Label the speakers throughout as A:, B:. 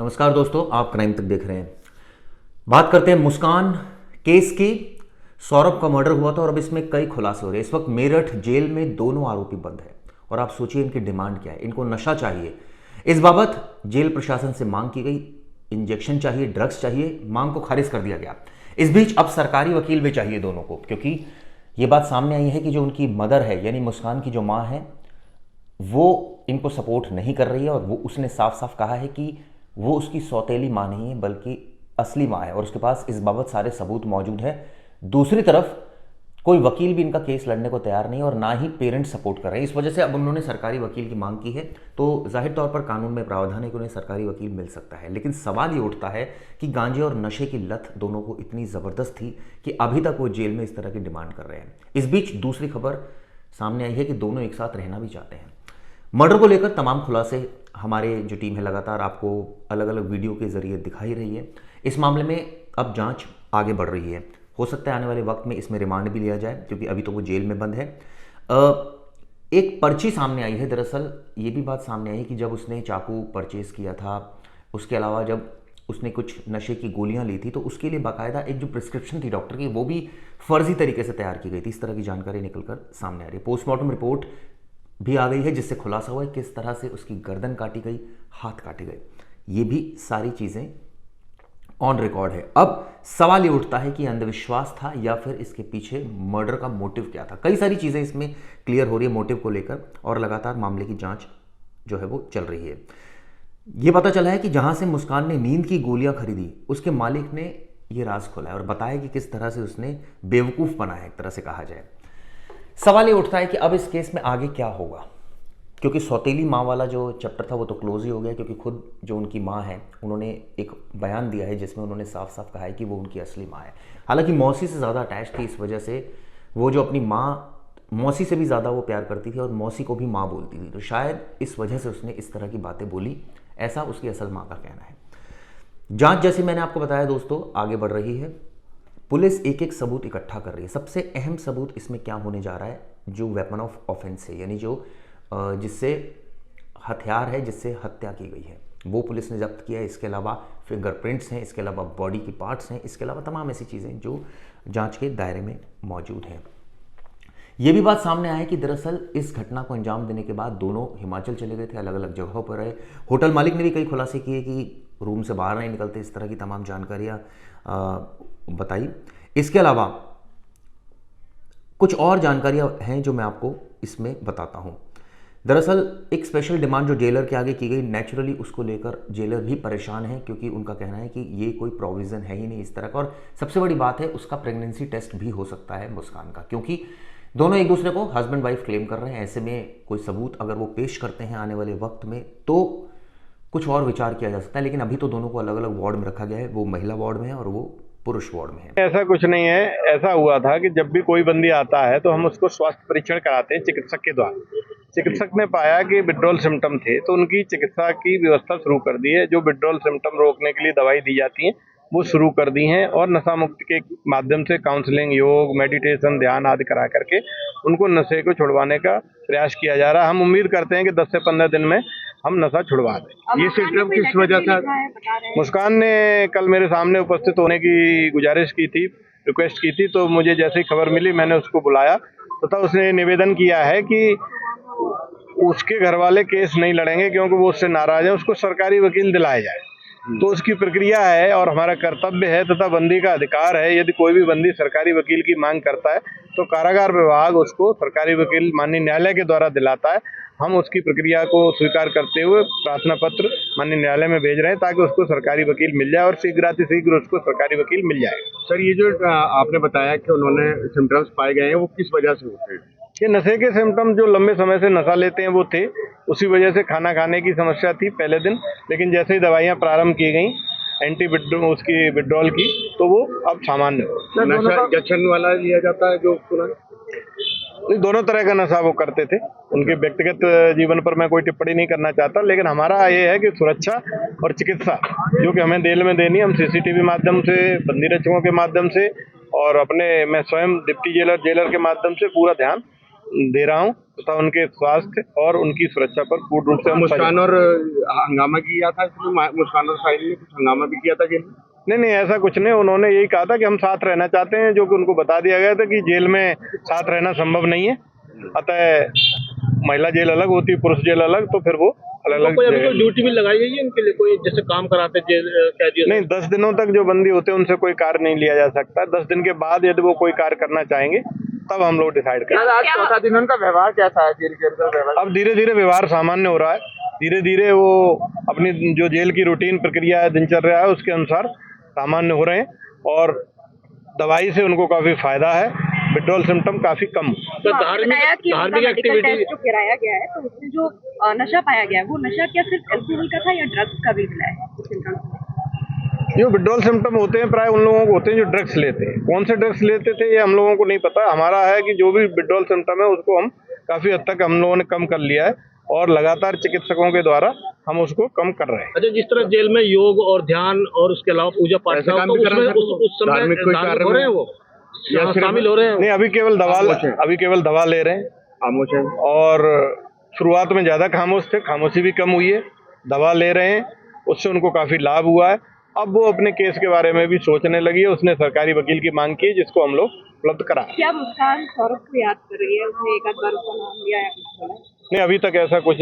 A: नमस्कार दोस्तों, आप क्राइम तक देख रहे हैं। बात करते हैं मुस्कान केस की। सौरभ का मर्डर हुआ था और अब इसमें कई खुलासे हो रहे हैं। इस वक्त मेरठ जेल में दोनों आरोपी बंद हैं और आप सोचिए इनकी डिमांड क्या है। इनको नशा चाहिए। इस बाबत जेल प्रशासन से मांग की गई, इंजेक्शन चाहिए, ड्रग्स चाहिए। मांग को खारिज कर दिया गया। इस बीच अब सरकारी वकील भी चाहिए दोनों को, क्योंकि ये बात सामने आई है कि जो उनकी मदर है यानी मुस्कान की जो माँ है वो इनको सपोर्ट नहीं कर रही है और वो उसने साफ साफ कहा है कि वो उसकी सौतेली माँ नहीं है बल्कि असली माँ है और उसके पास इस बाबत सारे सबूत मौजूद हैं। दूसरी तरफ कोई वकील भी इनका केस लड़ने को तैयार नहीं और ना ही पेरेंट्स सपोर्ट कर रहे हैं। इस वजह से अब उन्होंने सरकारी वकील की मांग की है। तो जाहिर तौर पर कानून में प्रावधान है कि उन्हें सरकारी वकील मिल सकता है, लेकिन सवाल ये उठता है कि गांजे और नशे की लत दोनों को इतनी ज़बरदस्त थी कि अभी तक वो जेल में इस तरह की डिमांड कर रहे हैं। इस बीच दूसरी खबर सामने आई है कि दोनों एक साथ रहना भी चाहते हैं। मर्डर को लेकर तमाम खुलासे हमारे जो टीम है लगातार आपको अलग अलग वीडियो के जरिए दिखाई रही है। इस मामले में अब जांच आगे बढ़ रही है। हो सकता है आने वाले वक्त में इसमें रिमांड भी लिया जाए, क्योंकि अभी तो वो जेल में बंद है। एक पर्ची सामने आई है। दरअसल ये भी बात सामने आई है कि जब उसने चाकू परचेज किया था, उसके अलावा जब उसने कुछ नशे की गोलियां ली थी तो उसके लिए बाकायदा एक जो प्रिस्क्रिप्शन थी डॉक्टर की वो भी फर्जी तरीके से तैयार की गई थी। इस तरह की जानकारी निकलकर सामने आ रही है। पोस्टमार्टम रिपोर्ट भी आ गई है जिससे खुलासा हुआ है किस तरह से उसकी गर्दन काटी गई, हाथ काटे गए। ये भी सारी चीज़ें ऑन रिकॉर्ड है। अब सवाल ये उठता है कि अंधविश्वास था या फिर इसके पीछे मर्डर का मोटिव क्या था। कई सारी चीज़ें इसमें क्लियर हो रही है मोटिव को लेकर और लगातार मामले की जांच जो है वो चल रही है। ये पता चला है कि जहां से मुस्कान ने नींद की गोलियां खरीदी उसके मालिक ने ये राज खोला है और बताया कि किस तरह से उसने बेवकूफ़ बनाया, एक तरह से कहा जाए। सवाल ये उठता है कि अब इस केस में आगे क्या होगा, क्योंकि सौतेली माँ वाला जो चैप्टर था वो तो क्लोज ही हो गया, क्योंकि खुद जो उनकी माँ है उन्होंने एक बयान दिया है जिसमें उन्होंने साफ साफ कहा है कि वो उनकी असली माँ है। हालांकि मौसी से ज़्यादा अटैच थी, इस वजह से वो जो अपनी माँ मौसी से भी ज़्यादा वो प्यार करती थी और मौसी को भी माँ बोलती थी, तो शायद इस वजह से उसने इस तरह की बातें बोली, ऐसा उसकी असल माँ का कहना है। जांच जैसे मैंने आपको बताया दोस्तों आगे बढ़ रही है। पुलिस एक एक सबूत इकट्ठा कर रही है। सबसे अहम सबूत इसमें क्या होने जा रहा है, जो वेपन ऑफ ऑफेंस है यानी जो जिससे हथियार है जिससे हत्या की गई है वो पुलिस ने जब्त किया है। इसके अलावा फिंगरप्रिंट्स हैं, इसके अलावा बॉडी की पार्ट्स हैं, इसके अलावा तमाम ऐसी चीज़ें जो जांच के दायरे में मौजूद हैं। ये भी बात सामने आया कि दरअसल इस घटना को अंजाम देने के बाद दोनों हिमाचल चले गए थे, अलग अलग जगहों पर रहे। होटल मालिक ने भी कई खुलासे किए कि रूम से बाहर नहीं निकलते, इस तरह की तमाम जानकारियाँ बताई। इसके अलावा कुछ और जानकारियां हैं जो मैं आपको इसमें बताता हूं। दरअसल एक स्पेशल डिमांड जो जेलर के आगे की गई, नेचुरली उसको लेकर जेलर भी परेशान है, क्योंकि उनका कहना है कि ये कोई प्रोविज़न है ही नहीं इस तरह का। और सबसे बड़ी बात है उसका प्रेगनेंसी टेस्ट भी हो सकता है मुस्कान का, क्योंकि दोनों एक दूसरे को हस्बैंड वाइफ क्लेम कर रहे हैं। ऐसे में कोई सबूत अगर वो पेश करते हैं आने वाले वक्त में तो कुछ और विचार किया जा सकता है, लेकिन अभी तो दोनों को अलग अलग वार्ड में रखा गया है। वो महिला वार्ड में है और वो पुरुष वार्ड में है।
B: ऐसा कुछ नहीं है। ऐसा हुआ था कि जब भी कोई बंदी आता है तो हम उसको स्वास्थ्य परीक्षण कराते हैं चिकित्सक के द्वारा। चिकित्सक ने पाया कि विड्रॉल सिम्टम थे तो उनकी चिकित्सा की व्यवस्था शुरू कर दी है। जो विड्रॉल सिम्टम रोकने के लिए दवाई दी जाती है वो शुरू कर दी हैं और नशा मुक्ति के माध्यम से काउंसलिंग, योग, मेडिटेशन, ध्यान आदि करा करके उनको नशे को छुड़वाने का प्रयास किया जा रहा है। हम उम्मीद करते हैं कि 10 से 15 दिन में हम नशा छुड़वा दें।
C: ये सिम्टम किस वजह से?
B: मुस्कान ने कल मेरे सामने उपस्थित होने की गुजारिश की थी, रिक्वेस्ट की थी, तो मुझे जैसे ही खबर मिली मैंने उसको बुलाया तथा उसने निवेदन किया है कि उसके घर वाले केस नहीं लड़ेंगे क्योंकि वो उससे नाराज है, उसको सरकारी वकील दिलाया जाए। तो उसकी प्रक्रिया है और हमारा कर्तव्य है तथा बंदी का अधिकार है। यदि कोई भी बंदी सरकारी वकील की मांग करता है तो कारागार विभाग उसको सरकारी वकील माननीय न्यायालय के द्वारा दिलाता है। हम उसकी प्रक्रिया को स्वीकार करते हुए प्रार्थना पत्र माननीय न्यायालय में भेज रहे हैं ताकि उसको सरकारी वकील मिल जाए और शीघ्र उसको सरकारी वकील मिल जाए।
C: सर, ये जो आपने बताया कि उन्होंने सिम्टम्स पाए गए हैं वो किस वजह से होते हैं?
B: ये नशे के सिम्टम जो लंबे समय से नशा लेते हैं वो थे, उसी वजह से खाना खाने की समस्या थी पहले दिन, लेकिन जैसे ही दवाइयाँ प्रारंभ की गई एंटी उसकी विड्रॉल की तो वो अब सामान्य हो।
C: नशा इंजेक्शन वाला लिया जाता है जो
B: दोनों तरह का नशा वो करते थे। उनके व्यक्तिगत जीवन पर मैं कोई टिप्पणी नहीं करना चाहता, लेकिन हमारा ये है कि सुरक्षा और चिकित्सा जो कि हमें जेल में देनी, हम सीसीटीवी माध्यम से, बंदी रक्षकों के माध्यम से और अपने मैं स्वयं डिप्टी जेलर के माध्यम से पूरा ध्यान दे रहा हूँ तथा उनके स्वास्थ्य और उनकी सुरक्षा पर पूर्ण रूप से हम
C: मुस्कान और हंगामा किया था इसमें, मुस्कान और साहिल ने कुछ हंगामा भी किया था जेल में।
B: नहीं, ऐसा कुछ नहीं। उन्होंने यही कहा था कि हम साथ रहना चाहते हैं, जो कि उनको बता दिया गया था कि जेल में साथ रहना संभव नहीं है। अतः महिला जेल अलग होती है, पुरुष जेल अलग, तो फिर वो अलग
D: कोई अभी
B: अलग
D: कोई ड्यूटी भी लगाई गई है उनके लिए, कोई जैसे काम कराते जेल कैदियों से?
B: नहीं, 10 दिनों तक जो बंदी होते हैं उनसे कोई कार्य नहीं लिया जा सकता। 10 दिन के बाद यदि वो कोई कार्य करना चाहेंगे तब हम लोग डिसाइड करेंगे।
C: आज चौथा दिन उनका व्यवहार कैसा है जेल के अंदर? व्यवहार
B: अब धीरे धीरे व्यवहार सामान्य हो रहा है, धीरे धीरे वो अपनी जो जेल की रूटीन प्रक्रिया है, दिनचर्या है, उसके अनुसार सामान्य हो रहे हैं और दवाई से उनको काफी फायदा है, विड्रॉल सिम्टम काफी कम।
D: तो धार्मिक एक्टिविटी
E: जो कराया गया है तो उसमें जो नशा पाया गया है वो नशा क्या सिर्फ अल्कोहल का था या ड्रग्स का भी मिला है?
B: जो विड्रॉल सिम्टम होते हैं प्राय उन लोगों को होते हैं जो ड्रग्स लेते हैं। कौन से ड्रग्स लेते थे ये हम लोगों को नहीं पता। हमारा है कि जो भी विड्रॉल सिम्टम है उसको हम काफी हद तक हम लोगों ने कम कर लिया है और लगातार चिकित्सकों के द्वारा हम उसको कम कर रहे हैं।
D: अच्छा, जिस तरह जेल में योग और ध्यान और उसके अलावा पूजा पाठ
C: ऐसे
D: था,
C: काम
D: तो
C: भी कर रहे
D: उसमें
C: हैं
D: उस समय
C: धार्मिक कोई
D: धार्मिक
C: कार्य
D: हो रहे हैं
C: में?
D: वो
C: या सिर्फ-
D: शामिल हो रहे हैं?
B: नहीं, अभी केवल दवा ले रहे हैं
C: खामोश है।
B: और शुरुआत में ज्यादा खामोश थे, खामोशी भी कम हुई है, दवा ले रहे हैं, उससे उनको काफी लाभ हुआ है। अब वो अपने केस के बारे में भी सोचने लगी है। उसने सरकारी वकील की मांग की है जिसको हम लोग उपलब्ध करा।
E: क्या मुस्कान सौरभ को याद कर रही है? उसने एक आध बार उसका नाम लिया या कुछ बोला?
B: नहीं, अभी तक ऐसा कुछ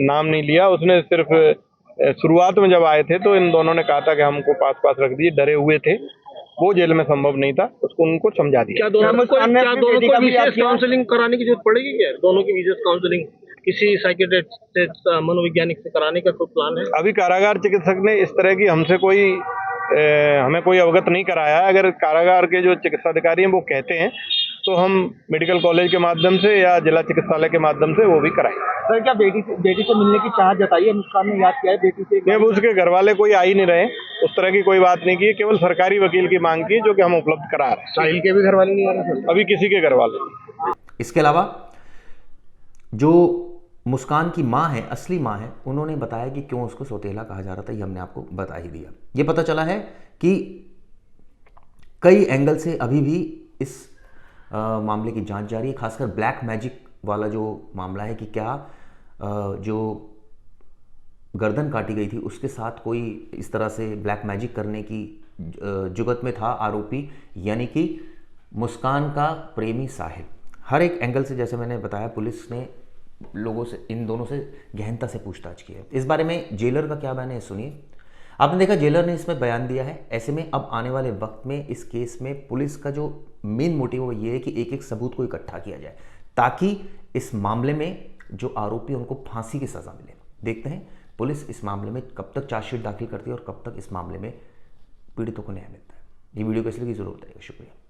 B: नाम नहीं लिया उसने। सिर्फ शुरुआत में जब आए थे तो इन दोनों ने कहा था कि हमको पास रख दिए, डरे हुए थे, वो जेल में संभव नहीं था, उसको उनको समझा दिया।
D: क्या दोनों को विशेष काउंसलिंग कराने की जरूरत पड़ेगी क्या? दोनों की विशेष काउंसलिंग किसी साइकियाट्रिस्ट से, मनोवैज्ञानिक से कराने का कोई प्लान है?
B: अभी कारागार चिकित्सक ने इस तरह की हमसे हमें कोई अवगत नहीं कराया है। अगर कारागार के जो चिकित्सा अधिकारी हैं वो कहते हैं तो हम मेडिकल कॉलेज के माध्यम से या जिला चिकित्सालय के माध्यम से वो भी कराएंगे।
F: सर, क्या बेटी से मिलने की चाह जताई है मुस्कान ने? याद किया है बेटी से?
B: नहीं, अब उसके घर वाले कोई आ ही नहीं रहे, उस तरह की कोई बात नहीं की, केवल सरकारी वकील की मांग की जो कि हम उपलब्ध करा रहे हैं।
C: साहिल के भी घर वाले नहीं आ रहे थे?
B: अभी किसी के घर वाले नहीं।
A: इसके अलावा जो मुस्कान की माँ है, असली माँ है, उन्होंने बताया कि क्यों उसको सौतेला कहा जा रहा था। ये हमने आपको बता ही दिया। ये पता चला है कि कई एंगल से अभी भी इस मामले की जांच जारी है, खासकर ब्लैक मैजिक वाला जो मामला है कि क्या जो गर्दन काटी गई थी उसके साथ कोई इस तरह से ब्लैक मैजिक करने की जुगत में था आरोपी, यानी कि मुस्कान का प्रेमी साहिल। हर एक एंगल से, जैसे मैंने बताया, पुलिस ने लोगों से, इन दोनों से गहनता से पूछताछ की है। इस बारे में जेलर का क्या बयान है, सुनिए। आपने देखा जेलर ने इसमें बयान दिया है। ऐसे में अब आने वाले वक्त में इस केस में पुलिस का जो मेन मोटिव वो ये है कि एक एक सबूत को इकट्ठा किया जाए ताकि इस मामले में जो आरोपी उनको फांसी की सजा मिले। देखते हैं पुलिस इस मामले में कब तक चार्जशीट दाखिल करती है और कब तक इस मामले में पीड़ितों को न्याय मिलता है। ये वीडियो कैसे लगी जरूर बताइएगा। शुक्रिया।